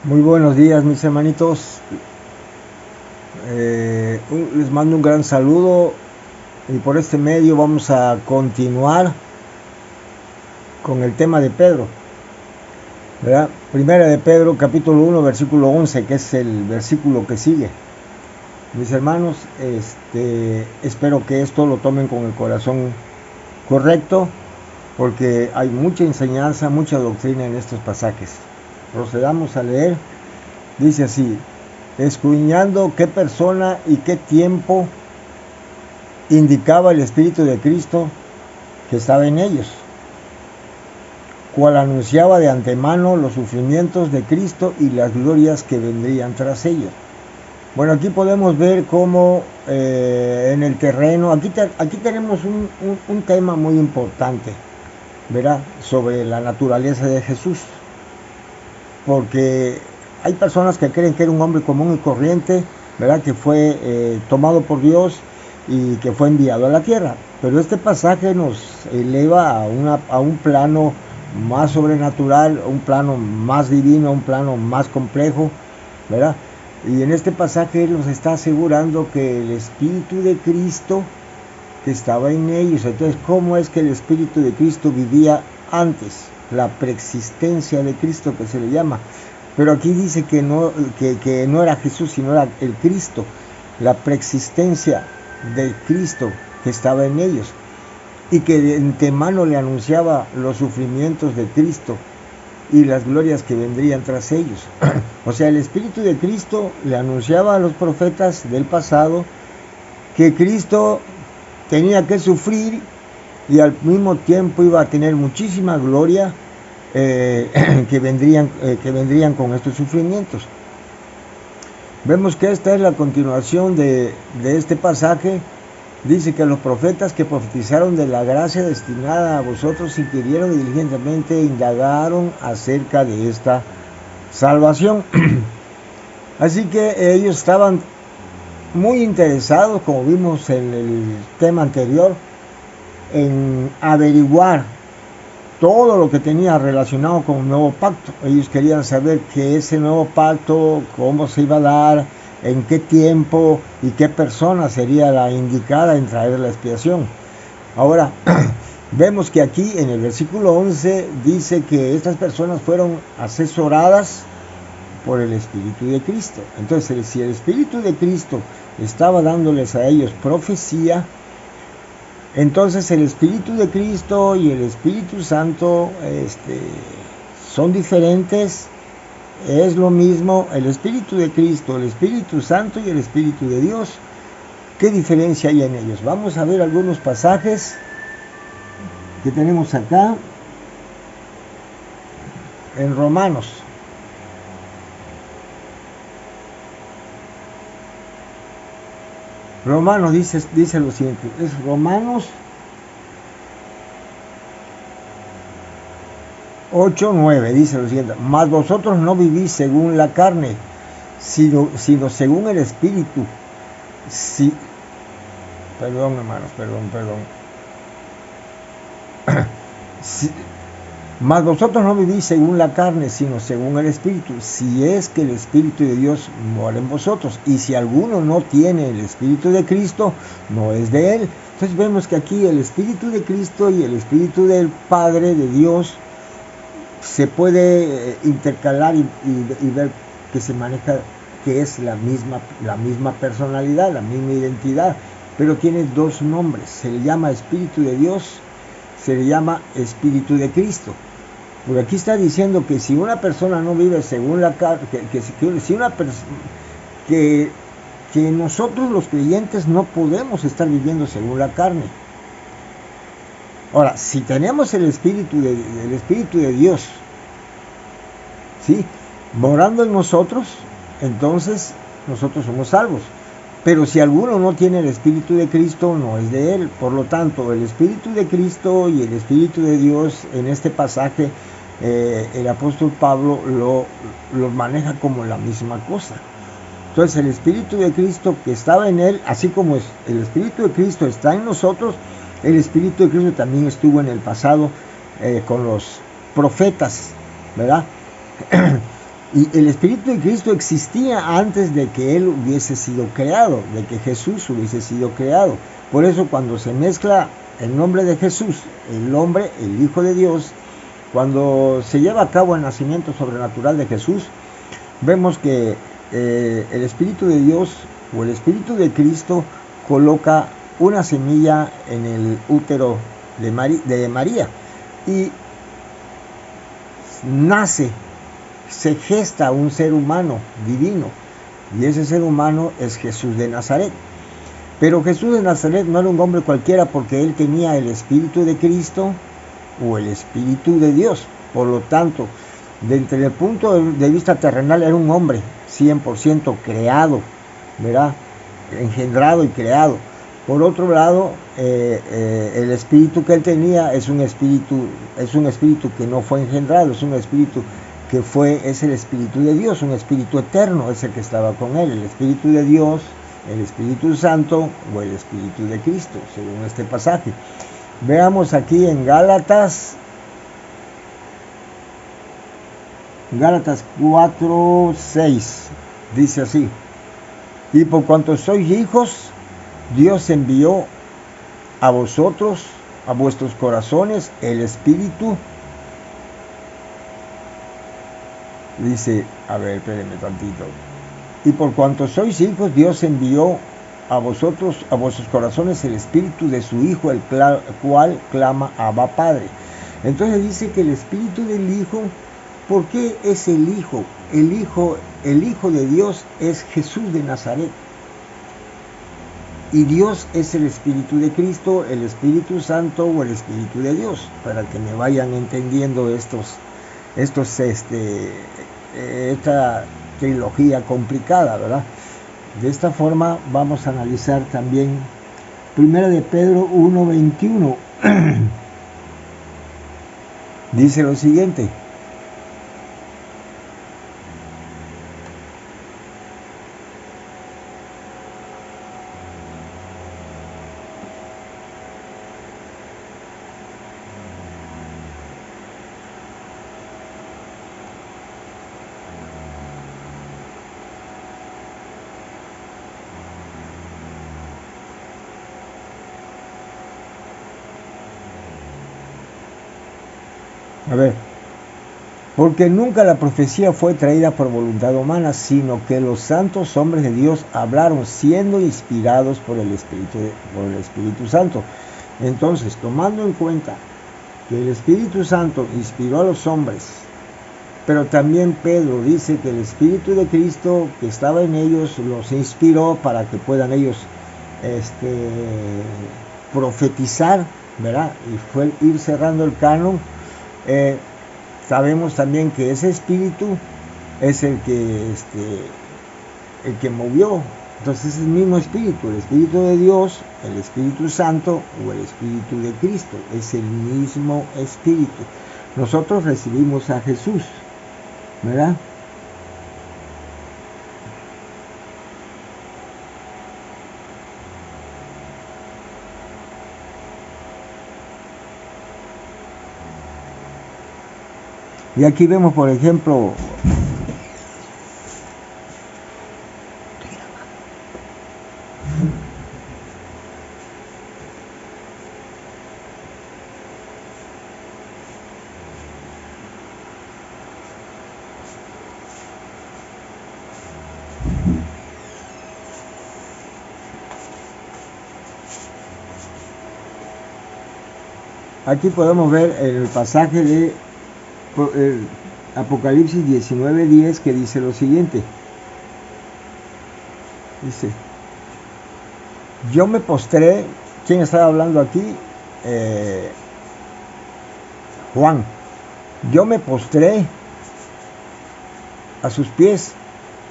Muy buenos días, mis hermanitos. Les mando un gran saludo y por este medio vamos a continuar con el tema de Pedro, ¿verdad? Primera de Pedro, capítulo 1, versículo 11, que es el versículo que sigue. Mis hermanos, espero que esto lo tomen con el corazón correcto, porque hay mucha enseñanza, mucha doctrina en estos pasajes. Procedamos a leer. Dice así: escudriñando qué persona y qué tiempo indicaba el Espíritu de Cristo que estaba en ellos, cual anunciaba de antemano los sufrimientos de Cristo y las glorias que vendrían tras ellos. Bueno, aquí podemos ver cómo en el terreno, aquí tenemos un tema muy importante, ¿verdad? Sobre la naturaleza de Jesús, porque hay personas que creen que era un hombre común y corriente, ¿verdad? Que fue tomado por Dios y que fue enviado a la tierra. Pero este pasaje nos eleva a un plano más sobrenatural, un plano más divino, un plano más complejo, ¿verdad? Y en este pasaje nos está asegurando que el Espíritu de Cristo que estaba en ellos. Entonces, ¿cómo es que el Espíritu de Cristo vivía antes? La preexistencia de Cristo, que se le llama. Pero aquí dice que no era Jesús, sino era el Cristo, la preexistencia del Cristo que estaba en ellos, y que de antemano le anunciaba los sufrimientos de Cristo y las glorias que vendrían tras ellos. O sea, el Espíritu de Cristo le anunciaba a los profetas del pasado que Cristo tenía que sufrir y al mismo tiempo iba a tener muchísima gloria que vendrían con estos sufrimientos. Vemos que esta es la continuación de este pasaje. Dice que los profetas que profetizaron de la gracia destinada a vosotros inquirieron diligentemente, indagaron acerca de esta salvación. Así que ellos estaban muy interesados, como vimos en el tema anterior, en averiguar todo lo que tenía relacionado con el nuevo pacto. Ellos querían saber que ese nuevo pacto, cómo se iba a dar, en qué tiempo y qué persona sería la indicada en traer la expiación. Ahora, vemos que aquí en el versículo 11 dice que estas personas fueron asesoradas por el Espíritu de Cristo. Entonces, si el Espíritu de Cristo estaba dándoles a ellos profecía, entonces el Espíritu de Cristo y el Espíritu Santo son diferentes. Es lo mismo el Espíritu de Cristo, el Espíritu Santo y el Espíritu de Dios. ¿Qué diferencia hay en ellos? Vamos a ver algunos pasajes que tenemos acá en Romanos. Romanos dice lo siguiente, es Romanos 8:9, dice lo siguiente: mas vosotros no vivís según la carne, sino según el Espíritu. Perdón, hermanos, perdón. Mas vosotros no vivís según la carne, sino según el Espíritu, si es que el Espíritu de Dios mora en vosotros. Y si alguno no tiene el Espíritu de Cristo, no es de él. Entonces vemos que aquí el Espíritu de Cristo y el Espíritu del Padre, de Dios, se puede intercalar y ver que se maneja, que es la misma personalidad, la misma identidad, pero tiene dos nombres. Se le llama Espíritu de Dios, se le llama Espíritu de Cristo. Porque aquí está diciendo que si una persona no vive según la carne, que nosotros los creyentes no podemos estar viviendo según la carne. Ahora, si tenemos el Espíritu de Dios, ¿sí?, morando en nosotros, entonces nosotros somos salvos. Pero si alguno no tiene el Espíritu de Cristo, no es de él. Por lo tanto, el Espíritu de Cristo y el Espíritu de Dios, en este pasaje, el apóstol Pablo lo maneja como la misma cosa. Entonces, el Espíritu de Cristo que estaba en él, así como el Espíritu de Cristo está en nosotros, el Espíritu de Cristo también estuvo en el pasado con los profetas, ¿verdad? Y el Espíritu de Cristo existía antes de que Él hubiese sido creado, de que Jesús hubiese sido creado. Por eso cuando se mezcla el nombre de Jesús, el hombre, el Hijo de Dios, cuando se lleva a cabo el nacimiento sobrenatural de Jesús, vemos que el Espíritu de Dios o el Espíritu de Cristo coloca una semilla en el útero de María y nace, se gesta un ser humano divino, y ese ser humano es Jesús de Nazaret. Pero Jesús de Nazaret no era un hombre cualquiera, porque él tenía el Espíritu de Cristo o el Espíritu de Dios. Por lo tanto, desde el punto de vista terrenal era un hombre 100% creado, ¿verdad? Engendrado y creado. Por otro lado, el espíritu que él tenía es un espíritu que no fue engendrado, es un espíritu que es el Espíritu de Dios, un espíritu eterno, es el que estaba con él, el Espíritu de Dios, el Espíritu Santo o el Espíritu de Cristo, según este pasaje. Veamos aquí en Gálatas 4:6, dice así: y por cuanto sois hijos, Dios envió a vosotros, a vuestros corazones, el Espíritu. Dice, espérenme tantito. Y por cuanto sois hijos, Dios envió a vosotros, a vuestros corazones, el Espíritu de su Hijo, el cual clama Abba Padre. Entonces dice que el Espíritu del Hijo, ¿por qué es el Hijo? El Hijo de Dios es Jesús de Nazaret. Y Dios es el Espíritu de Cristo, el Espíritu Santo o el Espíritu de Dios, para que me vayan entendiendo esta trilogía complicada, ¿verdad? De esta forma vamos a analizar también 1 de Pedro 1:21. Dice lo siguiente: porque nunca la profecía fue traída por voluntad humana, sino que los santos hombres de Dios hablaron siendo inspirados por el Espíritu Santo. Entonces, tomando en cuenta que el Espíritu Santo inspiró a los hombres, pero también Pedro dice que el Espíritu de Cristo que estaba en ellos los inspiró para que puedan ellos profetizar, ¿verdad? Y fue ir cerrando el canon. Sabemos también que ese espíritu es el que movió. Entonces es el mismo espíritu, el Espíritu de Dios, el Espíritu Santo o el Espíritu de Cristo, es el mismo espíritu. Nosotros recibimos a Jesús, ¿verdad? Y aquí vemos, por ejemplo, aquí podemos ver el pasaje de Apocalipsis 19:10, que dice lo siguiente: dice, yo me postré. ¿Quién estaba hablando aquí? Juan. Yo me postré a sus pies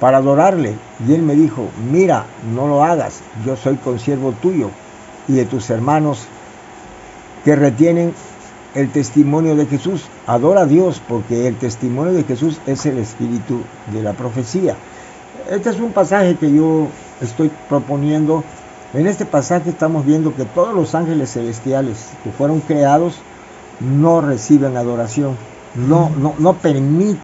para adorarle, y él me dijo, mira, no lo hagas, yo soy consiervo tuyo y de tus hermanos que retienen el testimonio de Jesús. Adora a Dios, porque el testimonio de Jesús es el espíritu de la profecía. Este es un pasaje que yo estoy proponiendo. En este pasaje estamos viendo que todos los ángeles celestiales que fueron creados no reciben adoración, no permiten